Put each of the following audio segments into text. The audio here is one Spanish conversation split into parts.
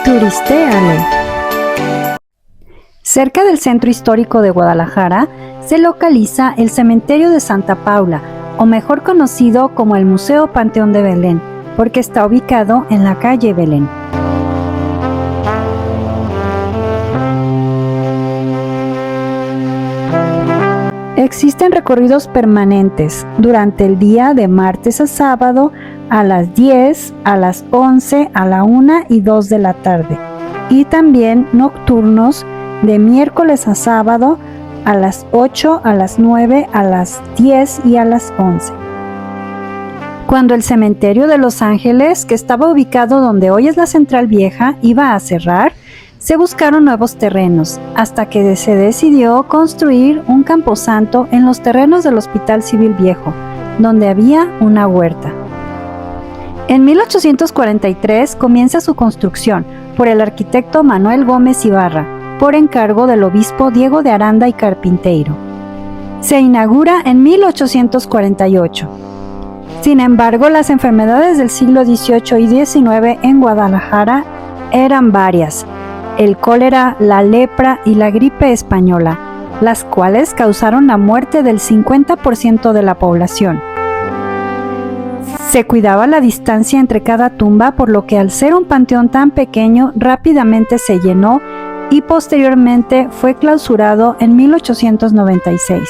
Turisteale. Cerca del centro histórico de Guadalajara se localiza el Cementerio de Santa Paula, o mejor conocido como el Museo Panteón de Belén, porque está ubicado en la calle Belén. Existen recorridos permanentes durante el día de martes a sábado a las 10, a las 11, a la 1 y 2 de la tarde, y también nocturnos de miércoles a sábado a las 8, a las 9, a las 10 y a las 11. Cuando el cementerio de Los Ángeles, que estaba ubicado donde hoy es la Central Vieja, iba a cerrar, se buscaron nuevos terrenos, hasta que se decidió construir un camposanto en los terrenos del Hospital Civil Viejo, donde había una huerta. En 1843 comienza su construcción por el arquitecto Manuel Gómez Ibarra, por encargo del obispo Diego de Aranda y Carpinteiro. Se inaugura en 1848. Sin embargo, las enfermedades del siglo XVIII y XIX en Guadalajara eran varias: el cólera, la lepra y la gripe española, las cuales causaron la muerte del 50% de la población. Se cuidaba la distancia entre cada tumba, por lo que al ser un panteón tan pequeño, rápidamente se llenó y posteriormente fue clausurado en 1896.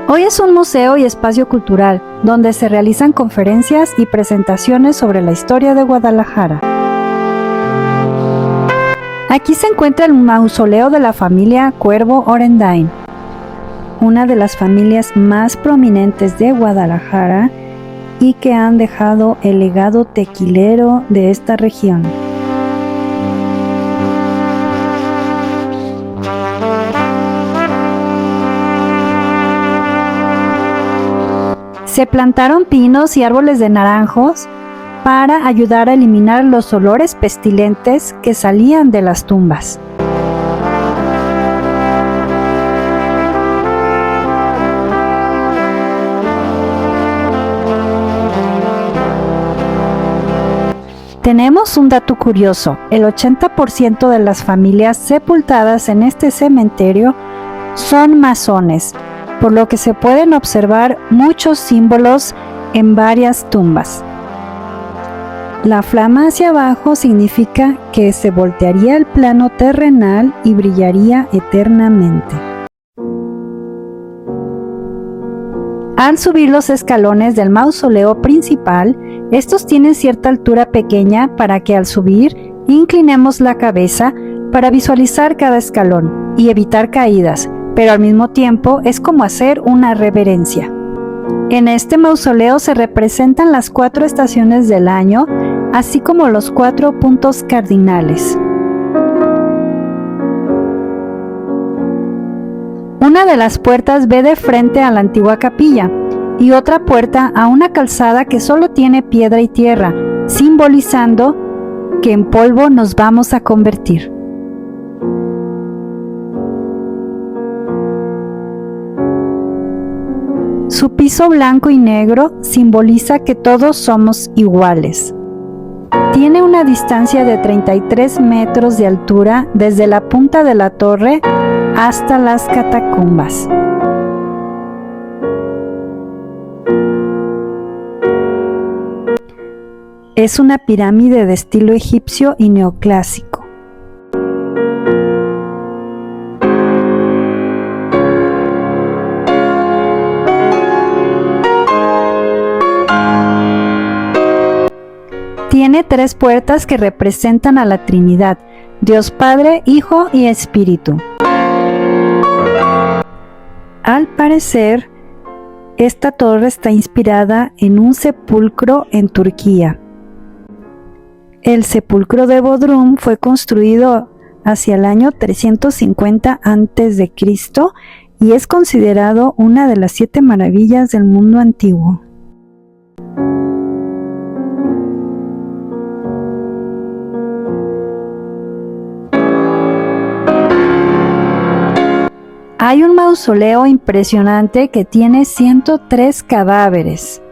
Hoy es un museo y espacio cultural, donde se realizan conferencias y presentaciones sobre la historia de Guadalajara. Aquí se encuentra el mausoleo de la familia Cuervo Orendain, una de las familias más prominentes de Guadalajara y que han dejado el legado tequilero de esta región. Se plantaron pinos y árboles de naranjos para ayudar a eliminar los olores pestilentes que salían de las tumbas. Tenemos un dato curioso: el 80% de las familias sepultadas en este cementerio son masones, por lo que se pueden observar muchos símbolos en varias tumbas. La flama hacia abajo significa que se voltearía el plano terrenal y brillaría eternamente. Al subir los escalones del mausoleo principal, estos tienen cierta altura pequeña para que al subir inclinemos la cabeza para visualizar cada escalón y evitar caídas, pero al mismo tiempo es como hacer una reverencia. En este mausoleo se representan las 4 estaciones del año, así como los 4 puntos cardinales. Una de las puertas ve de frente a la antigua capilla y otra puerta a una calzada que solo tiene piedra y tierra, simbolizando que en polvo nos vamos a convertir. Su piso blanco y negro simboliza que todos somos iguales. Tiene una distancia de 33 metros de altura desde la punta de la torre hasta las catacumbas. Es una pirámide de estilo egipcio y neoclásico. Tiene 3 puertas que representan a la Trinidad, Dios Padre, Hijo y Espíritu. Al parecer, esta torre está inspirada en un sepulcro en Turquía. El sepulcro de Bodrum fue construido hacia el año 350 a.C. y es considerado una de las 7 maravillas del mundo antiguo. Hay un mausoleo impresionante que tiene 103 cadáveres.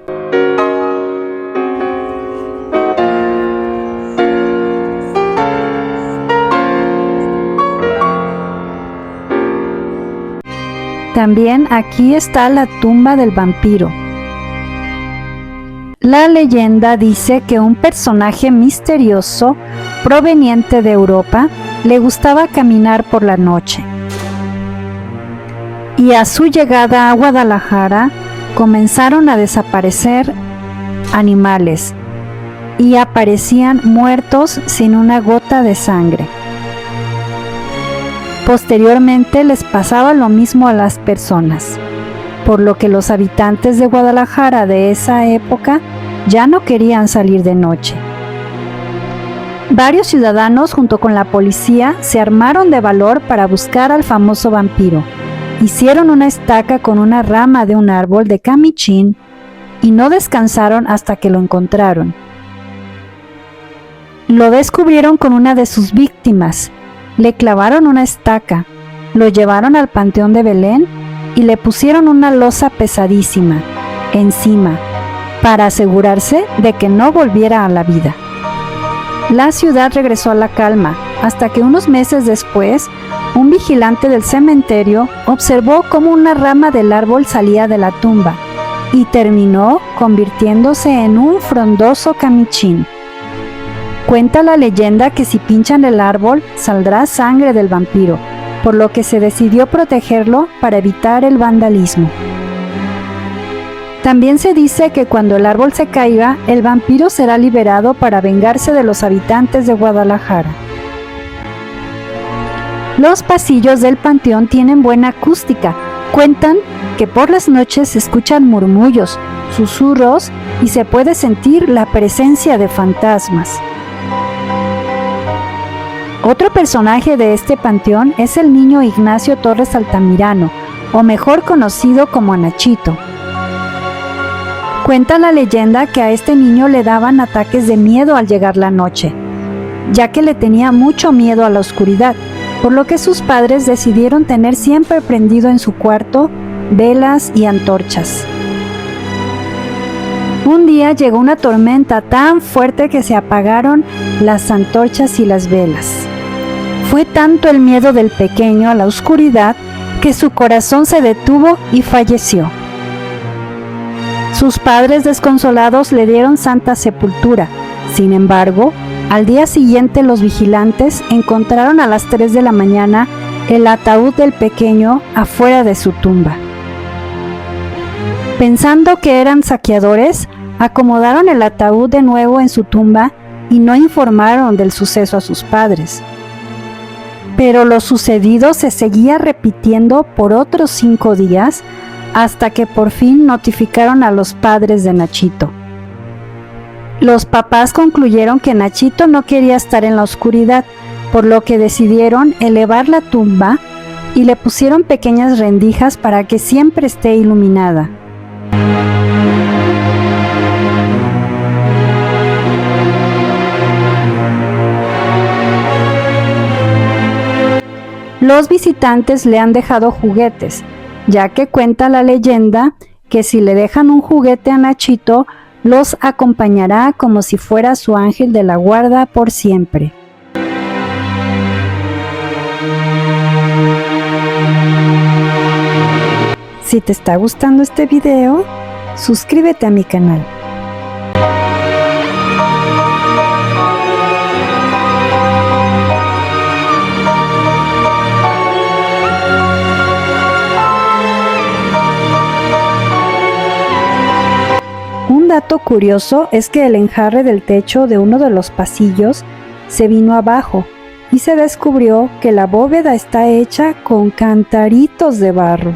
También aquí está la tumba del vampiro. La leyenda dice que un personaje misterioso proveniente de Europa le gustaba caminar por la noche. Y a su llegada a Guadalajara comenzaron a desaparecer animales y aparecían muertos sin una gota de sangre. Posteriormente les pasaba lo mismo a las personas, por lo que los habitantes de Guadalajara de esa época ya no querían salir de noche. Varios ciudadanos junto con la policía se armaron de valor para buscar al famoso vampiro. Hicieron una estaca con una rama de un árbol de camichín y no descansaron hasta que lo encontraron. Lo descubrieron con una de sus víctimas, le clavaron una estaca, lo llevaron al Panteón de Belén y le pusieron una losa pesadísima encima para asegurarse de que no volviera a la vida. La ciudad regresó a la calma hasta que unos meses después, un vigilante del cementerio observó cómo una rama del árbol salía de la tumba y terminó convirtiéndose en un frondoso camichín. Cuenta la leyenda que si pinchan el árbol saldrá sangre del vampiro, por lo que se decidió protegerlo para evitar el vandalismo. También se dice que cuando el árbol se caiga, el vampiro será liberado para vengarse de los habitantes de Guadalajara. Los pasillos del panteón tienen buena acústica. Cuentan que por las noches se escuchan murmullos, susurros y se puede sentir la presencia de fantasmas. Otro personaje de este panteón es el niño Ignacio Torres Altamirano, o mejor conocido como Nachito. Cuenta la leyenda que a este niño le daban ataques de miedo al llegar la noche, ya que le tenía mucho miedo a la oscuridad, por lo que sus padres decidieron tener siempre prendido en su cuarto velas y antorchas. Un día llegó una tormenta tan fuerte que se apagaron las antorchas y las velas. Fue tanto el miedo del pequeño a la oscuridad que su corazón se detuvo y falleció. Sus padres desconsolados le dieron santa sepultura. Sin embargo, al día siguiente los vigilantes encontraron a las 3 de la mañana el ataúd del pequeño afuera de su tumba. Pensando que eran saqueadores, acomodaron el ataúd de nuevo en su tumba y no informaron del suceso a sus padres. Pero lo sucedido se seguía repitiendo por otros 5 días hasta que por fin notificaron a los padres de Nachito. Los papás concluyeron que Nachito no quería estar en la oscuridad, por lo que decidieron elevar la tumba y le pusieron pequeñas rendijas para que siempre esté iluminada. Los visitantes le han dejado juguetes, ya que cuenta la leyenda que si le dejan un juguete a Nachito, los acompañará como si fuera su ángel de la guarda por siempre. Si te está gustando este video, suscríbete a mi canal. Un dato curioso es que el enjarre del techo de uno de los pasillos se vino abajo y se descubrió que la bóveda está hecha con cantaritos de barro.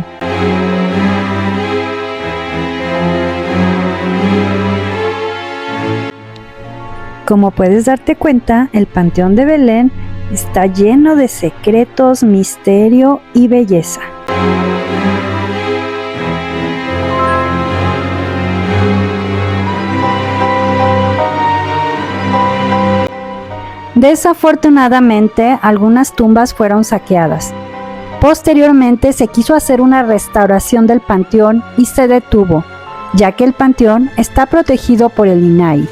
Como puedes darte cuenta, el Panteón de Belén está lleno de secretos, misterio y belleza. Desafortunadamente, algunas tumbas fueron saqueadas. Posteriormente se quiso hacer una restauración del panteón y se detuvo, ya que el panteón está protegido por el INAH.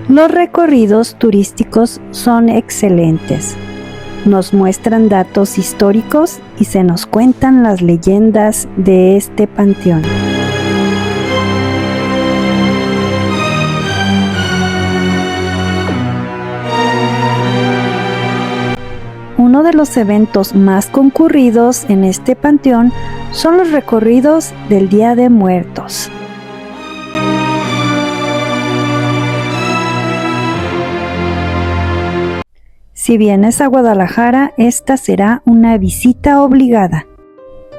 Los recorridos turísticos son excelentes. Nos muestran datos históricos y se nos cuentan las leyendas de este panteón. Uno de los eventos más concurridos en este panteón son los recorridos del Día de Muertos. Si vienes a Guadalajara, esta será una visita obligada.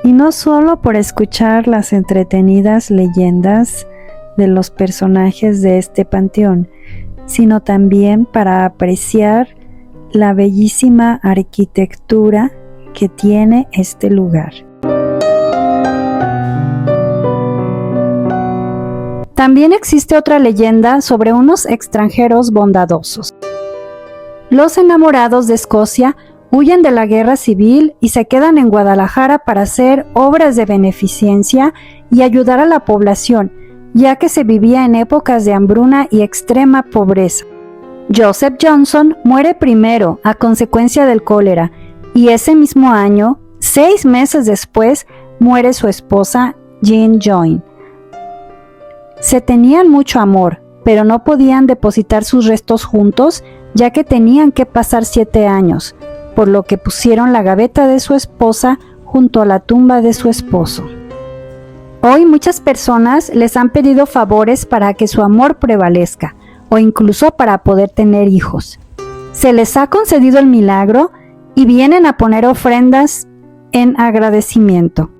Y no solo por escuchar las entretenidas leyendas de los personajes de este panteón, sino también para apreciar la bellísima arquitectura que tiene este lugar. También existe otra leyenda sobre unos extranjeros bondadosos. Los enamorados de Escocia huyen de la guerra civil y se quedan en Guadalajara para hacer obras de beneficencia y ayudar a la población, ya que se vivía en épocas de hambruna y extrema pobreza. Joseph Johnson muere primero a consecuencia del cólera y ese mismo año, 6 meses después, muere su esposa Jean Join. Se tenían mucho amor, pero no podían depositar sus restos juntos, ya que tenían que pasar 7 años, por lo que pusieron la gaveta de su esposa junto a la tumba de su esposo. Hoy muchas personas les han pedido favores para que su amor prevalezca, o incluso para poder tener hijos. Se les ha concedido el milagro y vienen a poner ofrendas en agradecimiento.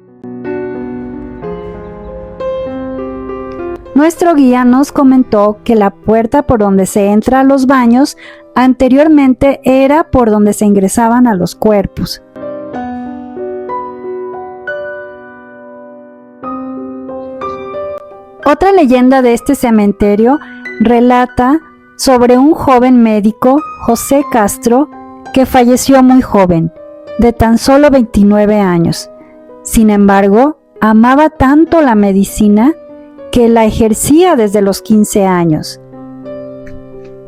Nuestro guía nos comentó que la puerta por donde se entra a los baños anteriormente era por donde se ingresaban a los cuerpos. Otra leyenda de este cementerio relata sobre un joven médico, José Castro, que falleció muy joven, de tan solo 29 años. Sin embargo, amaba tanto la medicina que la ejercía desde los 15 años.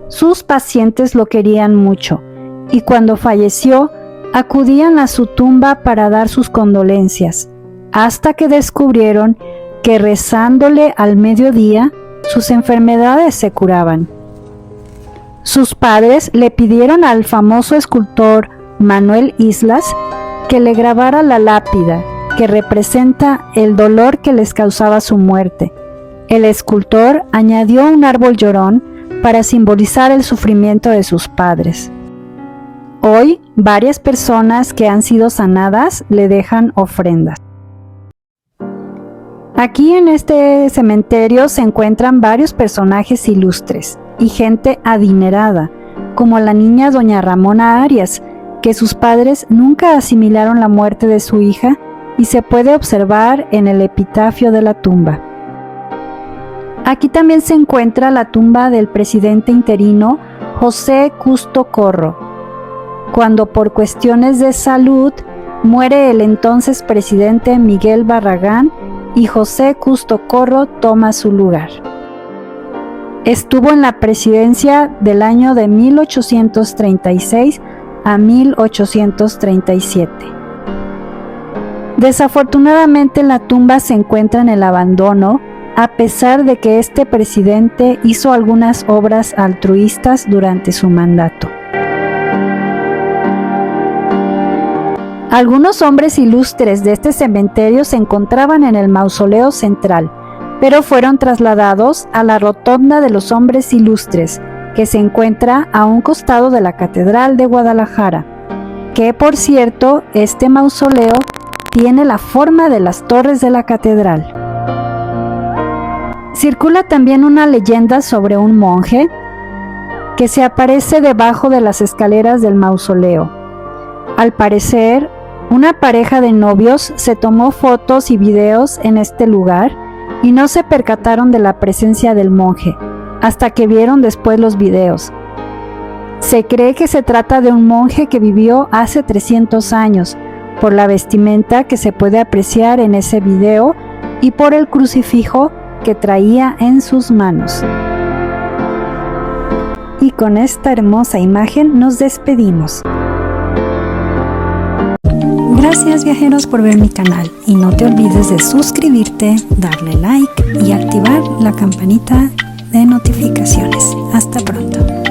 Sus pacientes lo querían mucho y cuando falleció acudían a su tumba para dar sus condolencias, hasta que descubrieron que rezándole al mediodía sus enfermedades se curaban. Sus padres le pidieron al famoso escultor Manuel Islas que le grabara la lápida que representa el dolor que les causaba su muerte. El escultor añadió un árbol llorón para simbolizar el sufrimiento de sus padres. Hoy, varias personas que han sido sanadas le dejan ofrendas. Aquí en este cementerio se encuentran varios personajes ilustres y gente adinerada, como la niña doña Ramona Arias, que sus padres nunca asimilaron la muerte de su hija y se puede observar en el epitafio de la tumba. Aquí también se encuentra la tumba del presidente interino José Custo Corro, cuando por cuestiones de salud muere el entonces presidente Miguel Barragán y José Custo Corro toma su lugar. Estuvo en la presidencia del año de 1836 a 1837. Desafortunadamente la tumba se encuentra en el abandono, a pesar de que este presidente hizo algunas obras altruistas durante su mandato. Algunos hombres ilustres de este cementerio se encontraban en el mausoleo central, pero fueron trasladados a la rotonda de los hombres ilustres, que se encuentra a un costado de la Catedral de Guadalajara, que por cierto, este mausoleo tiene la forma de las torres de la catedral. Circula también una leyenda sobre un monje que se aparece debajo de las escaleras del mausoleo. Al parecer, una pareja de novios se tomó fotos y videos en este lugar y no se percataron de la presencia del monje, hasta que vieron después los videos. Se cree que se trata de un monje que vivió hace 300 años, por la vestimenta que se puede apreciar en ese video y por el crucifijo que traía en sus manos. Y con esta hermosa imagen nos despedimos. Gracias viajeros por ver mi canal y no te olvides de suscribirte, darle like y activar la campanita de notificaciones. Hasta pronto.